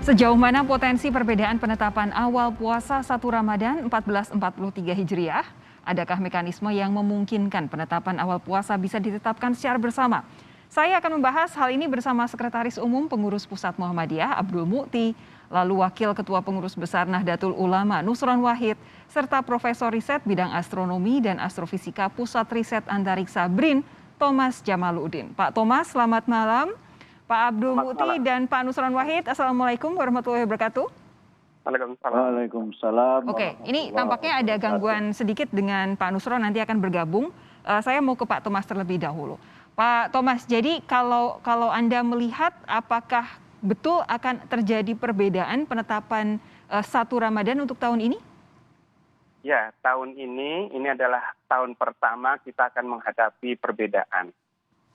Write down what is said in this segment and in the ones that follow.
Sejauh mana potensi perbedaan penetapan awal puasa 1 Ramadan 1443 Hijriah? Adakah mekanisme yang memungkinkan penetapan awal puasa bisa ditetapkan secara bersama? Saya akan membahas hal ini bersama Sekretaris Umum Pengurus Pusat Muhammadiyah Abdul Mukti, lalu Wakil Ketua Pengurus Besar Nahdlatul Ulama Nusron Wahid, serta Profesor Riset Bidang Astronomi dan Astrofisika Pusat Riset Antariksa BRIN, Thomas Jamaluddin. Pak Thomas, selamat malam. Pak Abdul Mukti dan Pak Nusron Wahid, Assalamualaikum warahmatullahi wabarakatuh. Waalaikumsalam. Oke, ini tampaknya ada gangguan sedikit dengan Pak Nusron, nanti akan bergabung. Saya mau ke Pak Thomas terlebih dahulu. Pak Thomas, jadi kalau Anda melihat apakah betul akan terjadi perbedaan penetapan 1 Ramadan untuk tahun ini? Ya, tahun ini adalah tahun pertama kita akan menghadapi perbedaan.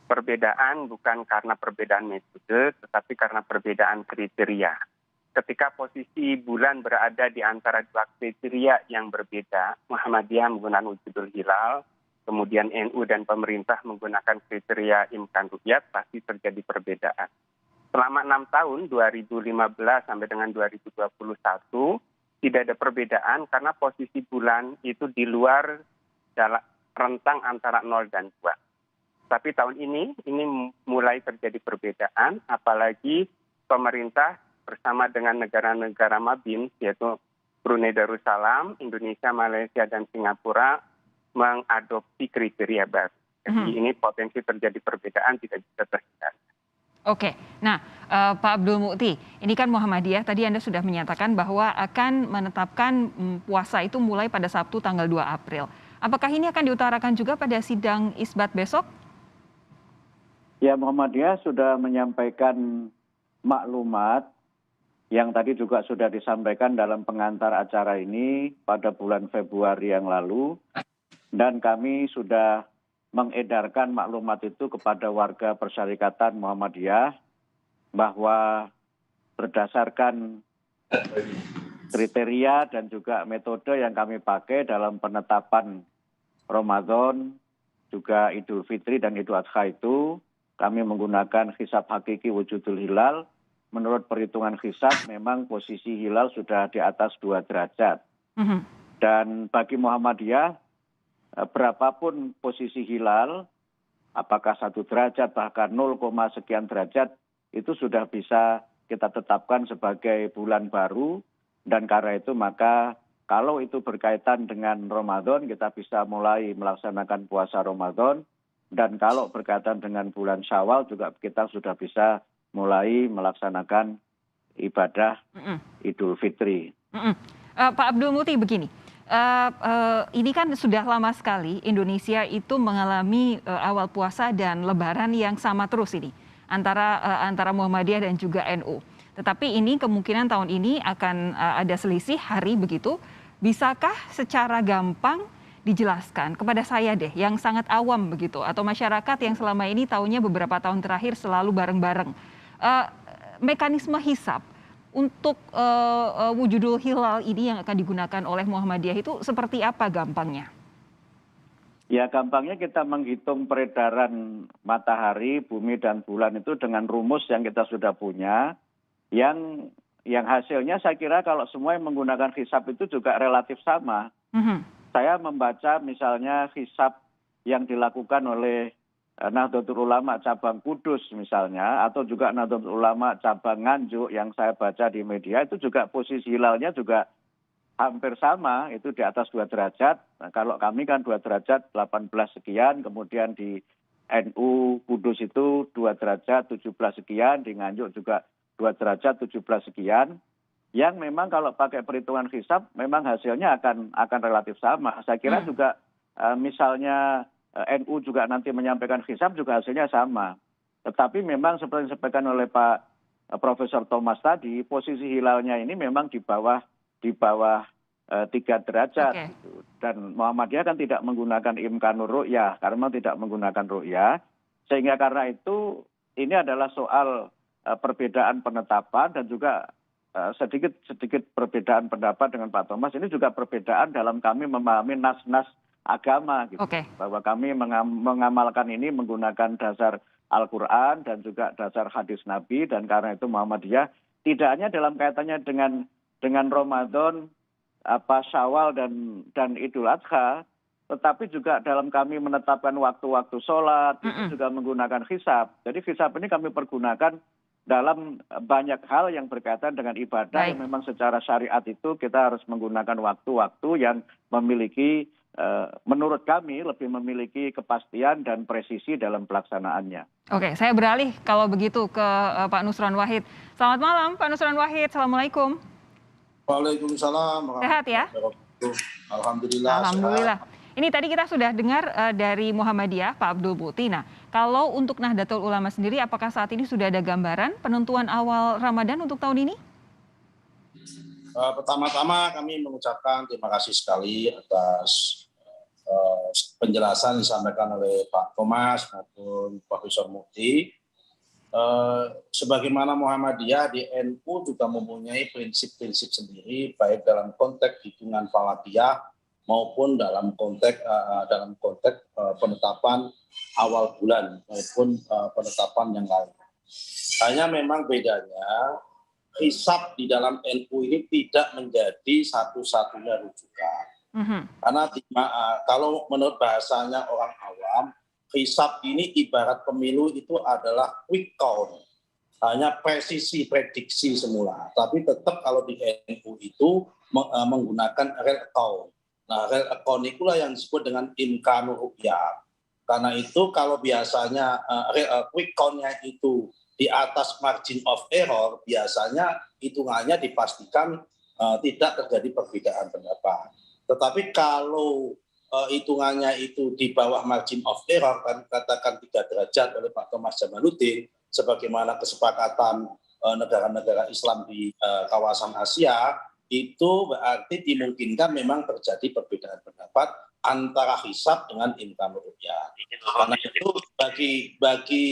Perbedaan bukan karena perbedaan metode, tetapi karena perbedaan kriteria. Ketika posisi bulan berada di antara dua kriteria yang berbeda, Muhammadiyah menggunakan wujudul hilal, kemudian NU dan pemerintah menggunakan kriteria imkan ru'yat, pasti terjadi perbedaan. Selama 6 tahun, 2015 sampai dengan 2021, tidak ada perbedaan karena posisi bulan itu di luar dalam rentang antara 0 dan 2. Tapi tahun ini mulai terjadi perbedaan, apalagi pemerintah bersama dengan negara-negara Mabin, yaitu Brunei Darussalam, Indonesia, Malaysia, dan Singapura, mengadopsi kriteria baru. Jadi ini potensi terjadi perbedaan tidak bisa terhindari. Oke, nah Pak Abdul Mukti, ini kan Muhammadiyah, tadi Anda sudah menyatakan bahwa akan menetapkan puasa itu mulai pada Sabtu tanggal 2 April. Apakah ini akan diutarakan juga pada sidang isbat besok? Ya, Muhammadiyah sudah menyampaikan maklumat yang tadi juga sudah disampaikan dalam pengantar acara ini pada bulan Februari yang lalu. Dan kami sudah mengedarkan maklumat itu kepada warga Persyarikatan Muhammadiyah bahwa berdasarkan kriteria dan juga metode yang kami pakai dalam penetapan Ramadan, juga Idul Fitri dan Idul Adha itu, kami menggunakan hisab hakiki wujudul hilal. Menurut perhitungan hisab memang posisi hilal sudah di atas 2 derajat. Dan bagi Muhammadiyah, berapapun posisi hilal, apakah 1 derajat bahkan 0, sekian derajat, itu sudah bisa kita tetapkan sebagai bulan baru. Dan karena itu maka kalau itu berkaitan dengan Ramadan, kita bisa mulai melaksanakan puasa Ramadan. Dan kalau berkaitan dengan bulan Syawal juga kita sudah bisa mulai melaksanakan ibadah Idul Fitri. Pak Abdul Mukti, begini, ini kan sudah lama sekali Indonesia itu mengalami awal puasa dan Lebaran yang sama terus ini antara Muhammadiyah dan juga NU. Tetapi ini kemungkinan tahun ini akan ada selisih hari begitu. Bisakah secara gampang dijelaskan kepada saya deh yang sangat awam begitu atau masyarakat yang selama ini tahunya beberapa tahun terakhir selalu bareng-bareng, mekanisme hisab untuk wujudul hilal ini yang akan digunakan oleh Muhammadiyah itu seperti apa gampangnya? Ya, gampangnya kita menghitung peredaran matahari, bumi dan bulan itu dengan rumus yang kita sudah punya, yang hasilnya saya kira kalau semua yang menggunakan hisab itu juga relatif sama. Saya membaca misalnya hisab yang dilakukan oleh Nahdlatul Ulama cabang Kudus misalnya, atau juga Nahdlatul Ulama cabang Nganjuk yang saya baca di media, itu juga posisi hilalnya juga hampir sama, itu di atas 2 derajat. Nah, kalau kami kan 2 derajat 18 sekian, kemudian di NU Kudus itu 2 derajat 17 sekian, di Nganjuk juga 2 derajat 17 sekian. Yang memang kalau pakai perhitungan hisab memang hasilnya akan relatif sama. Saya kira juga misalnya NU juga nanti menyampaikan hisab juga hasilnya sama. Tetapi memang seperti yang disampaikan oleh Pak Profesor Thomas tadi, posisi hilalnya ini memang di bawah 3 derajat. Gitu. Dan Muhammadiyah kan tidak menggunakan imkanur ru'yah, karena tidak menggunakan ru'yah. Sehingga karena itu ini adalah soal perbedaan penetapan dan juga sedikit perbedaan pendapat dengan Pak Thomas. Ini juga perbedaan dalam kami memahami nas-nas agama, gitu. Bahwa kami mengamalkan ini menggunakan dasar Al-Quran dan juga dasar hadis Nabi, dan karena itu Muhammadiyah tidak hanya dalam kaitannya dengan Ramadan, Syawal dan Idul Adha, tetapi juga dalam kami menetapkan waktu-waktu sholat, itu juga menggunakan hisab. Jadi hisab ini kami pergunakan dalam banyak hal yang berkaitan dengan ibadah yang memang secara syariat itu kita harus menggunakan waktu-waktu yang memiliki, menurut kami lebih memiliki kepastian dan presisi dalam pelaksanaannya. Oke, saya beralih kalau begitu ke Pak Nusron Wahid. Selamat malam Pak Nusron Wahid, Assalamualaikum. Waalaikumsalam. Sehat ya? Alhamdulillah. Alhamdulillah. Sehat. Ini tadi kita sudah dengar dari Muhammadiyah, Pak Abdul Muti. Nah, kalau untuk Nahdlatul Ulama sendiri, apakah saat ini sudah ada gambaran penentuan awal Ramadan untuk tahun ini? Pertama-tama kami mengucapkan terima kasih sekali atas penjelasan disampaikan oleh Pak Thomas maupun Profesor Mukti. Sebagaimana Muhammadiyah di NU juga mempunyai prinsip-prinsip sendiri, baik dalam konteks hitungan falakiyah maupun dalam konteks penetapan awal bulan maupun penetapan yang lain. Hanya memang bedanya hisab di dalam NU ini tidak menjadi satu-satunya rujukan. Karena kalau menurut bahasanya orang awam, hisab ini ibarat pemilu itu adalah quick count, hanya presisi prediksi semula. Tapi tetap kalau di NU itu menggunakan real account. Nah, real account itulah yang disebut dengan imkanul ru'yah. Karena itu kalau biasanya quick count-nya itu di atas margin of error, biasanya hitungannya dipastikan tidak terjadi perbedaan pendapat. Tetapi kalau hitungannya itu di bawah margin of error, kan katakan 3 derajat oleh Pak Thomas Jamaluddin, sebagaimana kesepakatan negara-negara Islam di kawasan Asia, itu berarti dimungkinkan memang terjadi perbedaan pendapat antara hisab dengan imkanul ru'yah. Karena itu bagi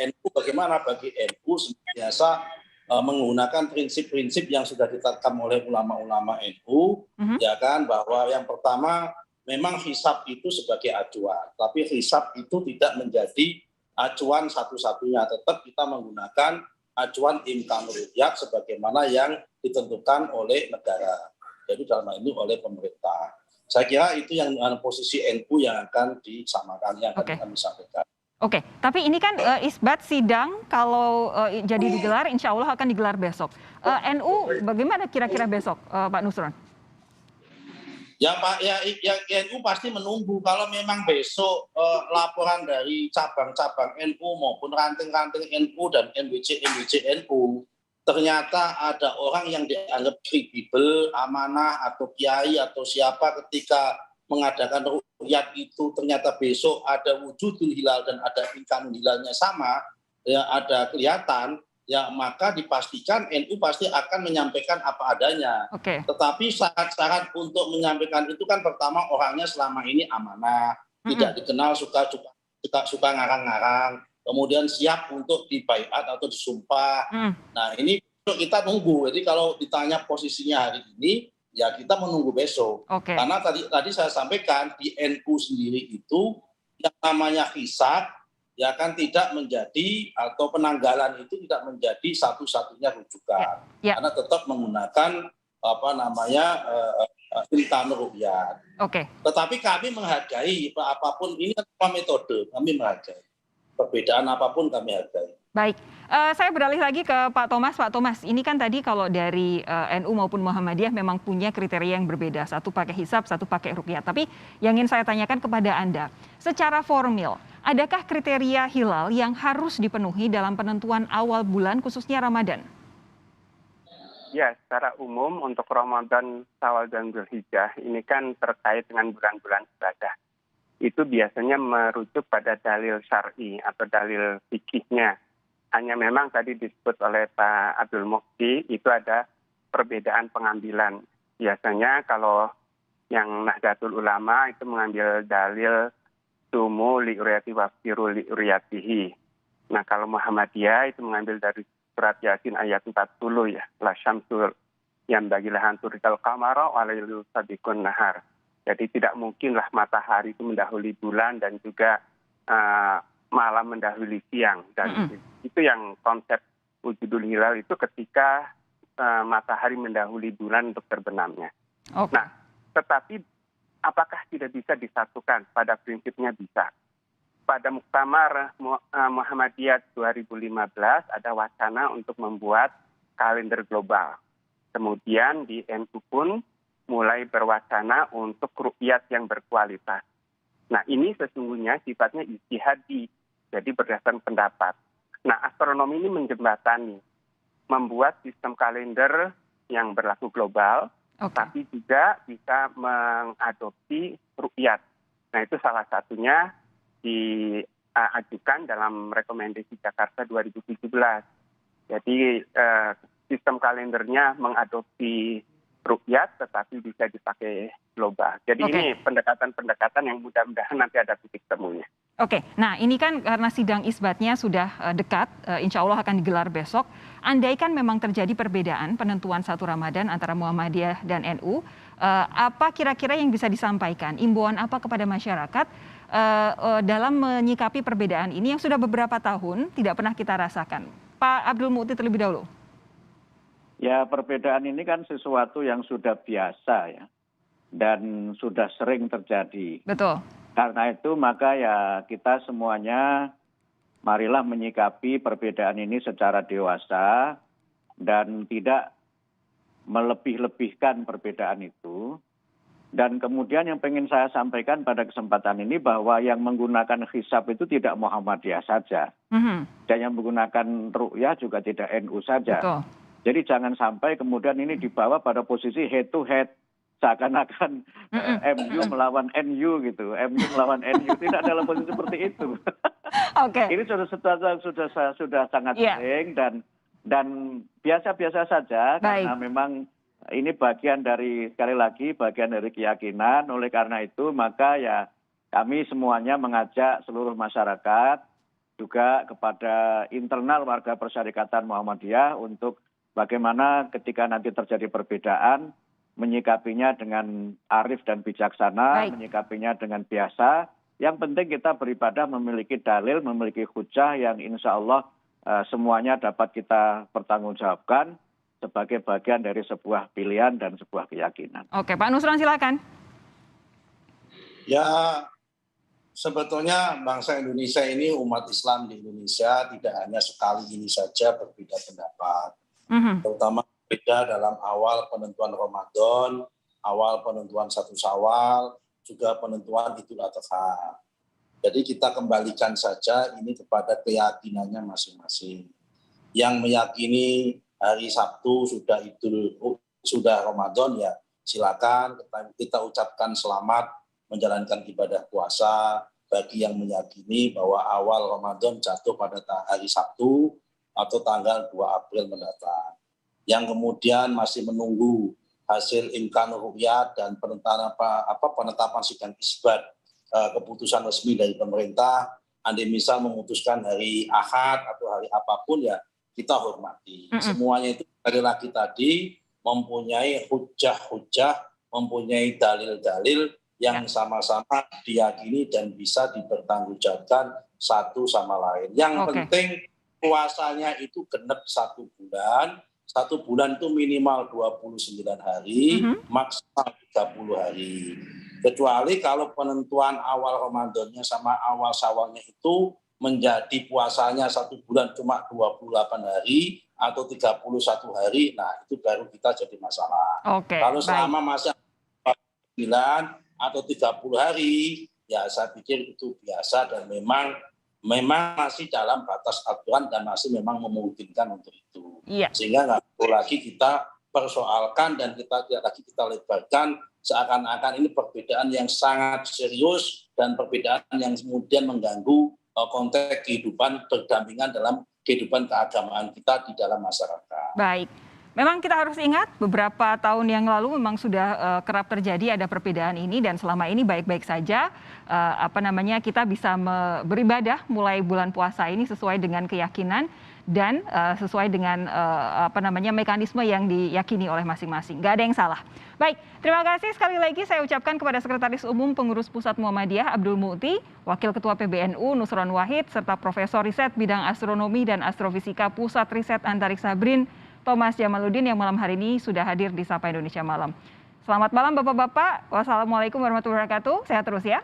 NU, bagaimana bagi NU biasa menggunakan prinsip-prinsip yang sudah ditetapkan oleh ulama-ulama NU, ya kan, bahwa yang pertama memang hisab itu sebagai acuan, tapi hisab itu tidak menjadi acuan satu-satunya, tetap kita menggunakan acuan imkanul ru'yah sebagaimana yang ditentukan oleh negara, jadi dalam hal ini oleh pemerintah. Saya kira itu yang posisi NU yang akan disamakan, yang akan kami sampaikan. Oke, tapi ini kan isbat sidang kalau jadi digelar, insya Allah akan digelar besok. NU bagaimana kira-kira besok, Pak Nusron? Ya Pak, ya NU pasti menunggu kalau memang besok laporan dari cabang-cabang NU maupun ranting-ranting NU dan NWC NU ternyata ada orang yang dianggap kredibel, amanah atau kiai atau siapa ketika mengadakan ru'yat itu ternyata besok ada wujudul hilal dan ada imkanul hilalnya sama, ya ada kelihatan, ya maka dipastikan NU pasti akan menyampaikan apa adanya. Tetapi syarat-syarat untuk menyampaikan itu kan pertama orangnya selama ini amanah, tidak dikenal suka ngarang-ngarang, kemudian siap untuk dibaiat atau disumpah. Nah ini kita nunggu. Jadi kalau ditanya posisinya hari ini, ya kita menunggu besok. Karena tadi saya sampaikan di NU sendiri itu yang namanya hisab ya kan tidak menjadi atau penanggalan itu tidak menjadi satu-satunya rujukan. Karena tetap menggunakan imkanul ru'yah. Tetapi kami menghargai apapun ini kan metode, kami menghargai. Perbedaan apapun kami hargai. Baik, saya beralih lagi ke Pak Thomas. Pak Thomas, ini kan tadi kalau dari NU maupun Muhammadiyah memang punya kriteria yang berbeda. Satu pakai hisab, satu pakai ruqyah. Tapi yang ingin saya tanyakan kepada Anda, secara formil, adakah kriteria hilal yang harus dipenuhi dalam penentuan awal bulan khususnya Ramadan? Ya, secara umum untuk Ramadan, Syawal dan Dzulhijjah ini kan terkait dengan bulan-bulan ibadah. Itu biasanya merujuk pada dalil syar'i atau dalil fikihnya. Hanya memang tadi disebut oleh Pak Abdul Mukti itu ada perbedaan pengambilan. Biasanya kalau yang Nahdlatul Ulama itu mengambil dalil sumu li'uriyati waftiru li'uriyatihi. Nah kalau Muhammadiyah itu mengambil dari surat Yasin ayat 40 ya. La syamsul yang bagilah anturikal kamara walailu sabikun nahar. Jadi tidak mungkinlah matahari itu mendahului bulan dan juga malam mendahului siang. Dan itu yang konsep wujudul hilal itu ketika matahari mendahului bulan untuk terbenamnya. Oke. Nah, tetapi apakah tidak bisa disatukan? Pada prinsipnya bisa. Pada Muktamar Muhammadiyah 2015 ada wacana untuk membuat kalender global. Kemudian di NU pun mulai berwacana untuk ru'yat yang berkualitas. Nah, ini sesungguhnya sifatnya ijtihadi, jadi berdasarkan pendapat. Nah, astronomi ini menjembatani, membuat sistem kalender yang berlaku global, tapi juga bisa mengadopsi ru'yat. Nah, itu salah satunya diajukan dalam rekomendasi Jakarta 2017. Jadi sistem kalendernya mengadopsi ru'yat tetapi bisa dipakai global. Jadi ini pendekatan-pendekatan yang mudah-mudahan nanti ada titik temunya. Oke, nah ini kan karena sidang isbatnya sudah dekat, insya Allah akan digelar besok. Andaikan memang terjadi perbedaan penentuan 1 Ramadan antara Muhammadiyah dan NU, apa kira-kira yang bisa disampaikan? Imbauan apa kepada masyarakat dalam menyikapi perbedaan ini yang sudah beberapa tahun tidak pernah kita rasakan? Pak Abdul Muti terlebih dahulu. Ya, perbedaan ini kan sesuatu yang sudah biasa ya, dan sudah sering terjadi. Betul. Karena itu maka ya kita semuanya marilah menyikapi perbedaan ini secara dewasa dan tidak melebih-lebihkan perbedaan itu. Dan kemudian yang pengen saya sampaikan pada kesempatan ini bahwa yang menggunakan hisab itu tidak Muhammadiyah saja. Dan yang menggunakan ru'yah juga tidak NU saja. Betul. Jadi jangan sampai kemudian ini dibawa pada posisi head to head. Seakan-akan MU melawan NU gitu. MU melawan NU tidak dalam posisi seperti itu. Ini sudah sangat sering dan biasa-biasa saja. Karena memang ini bagian dari, sekali lagi, bagian dari keyakinan. Oleh karena itu maka ya kami semuanya mengajak seluruh masyarakat juga kepada internal warga Persyarikatan Muhammadiyah untuk bagaimana ketika nanti terjadi perbedaan, menyikapinya dengan arif dan bijaksana, menyikapinya dengan biasa. Yang penting kita beribadah memiliki dalil, memiliki hujah yang insya Allah semuanya dapat kita pertanggungjawabkan sebagai bagian dari sebuah pilihan dan sebuah keyakinan. Oke, Pak Nusron silakan. Ya, sebetulnya bangsa Indonesia ini, umat Islam di Indonesia tidak hanya sekali ini saja berbeda pendapat. Terutama beda dalam awal penentuan Ramadan, awal penentuan 1 Syawal, juga penentuan Idul Adha. Jadi kita kembalikan saja ini kepada keyakinannya masing-masing. Yang meyakini hari Sabtu sudah Ramadan, ya silakan kita ucapkan selamat menjalankan ibadah puasa. Bagi yang meyakini bahwa awal Ramadan jatuh pada hari Sabtu atau tanggal 2 April mendatang. Yang kemudian masih menunggu hasil imkan ru'yat dan penetapan sidang isbat, keputusan resmi dari pemerintah. Andai misal memutuskan hari Ahad atau hari apapun, ya kita hormati. Semuanya itu sekali lagi tadi mempunyai hujah-hujah, mempunyai dalil-dalil yang sama-sama diyakini dan bisa dipertanggungjawabkan satu sama lain. Yang penting puasanya itu genep 1 bulan. 1 bulan itu minimal 29 hari, maksimal 30 hari. Kecuali kalau penentuan awal Ramadannya sama awal Syawalnya itu menjadi puasanya 1 bulan cuma 28 hari atau 31 hari, nah itu baru kita jadi masalah. Kalau selama masa 9 atau 30 hari, ya saya pikir itu biasa dan memang masih dalam batas aturan dan masih memang memungkinkan untuk itu. Sehingga nggak perlu lagi kita persoalkan dan kita tidak lagi kita lebarkan seakan-akan ini perbedaan yang sangat serius dan perbedaan yang kemudian mengganggu konteks kehidupan berdampingan dalam kehidupan keagamaan kita di dalam masyarakat. Baik. Memang kita harus ingat beberapa tahun yang lalu memang sudah kerap terjadi ada perbedaan ini dan selama ini baik-baik saja kita bisa beribadah mulai bulan puasa ini sesuai dengan keyakinan dan sesuai dengan mekanisme yang diyakini oleh masing-masing. Nggak ada yang salah. Baik, terima kasih sekali lagi saya ucapkan kepada Sekretaris Umum Pengurus Pusat Muhammadiyah Abdul Muti, Wakil Ketua PBNU Nusron Wahid, serta Profesor Riset Bidang Astronomi dan Astrofisika Pusat Riset Antariksa BRIN Thomas Jamaludin yang malam hari ini sudah hadir di Sapa Indonesia Malam. Selamat malam Bapak-Bapak. Wassalamualaikum warahmatullahi wabarakatuh. Sehat terus ya.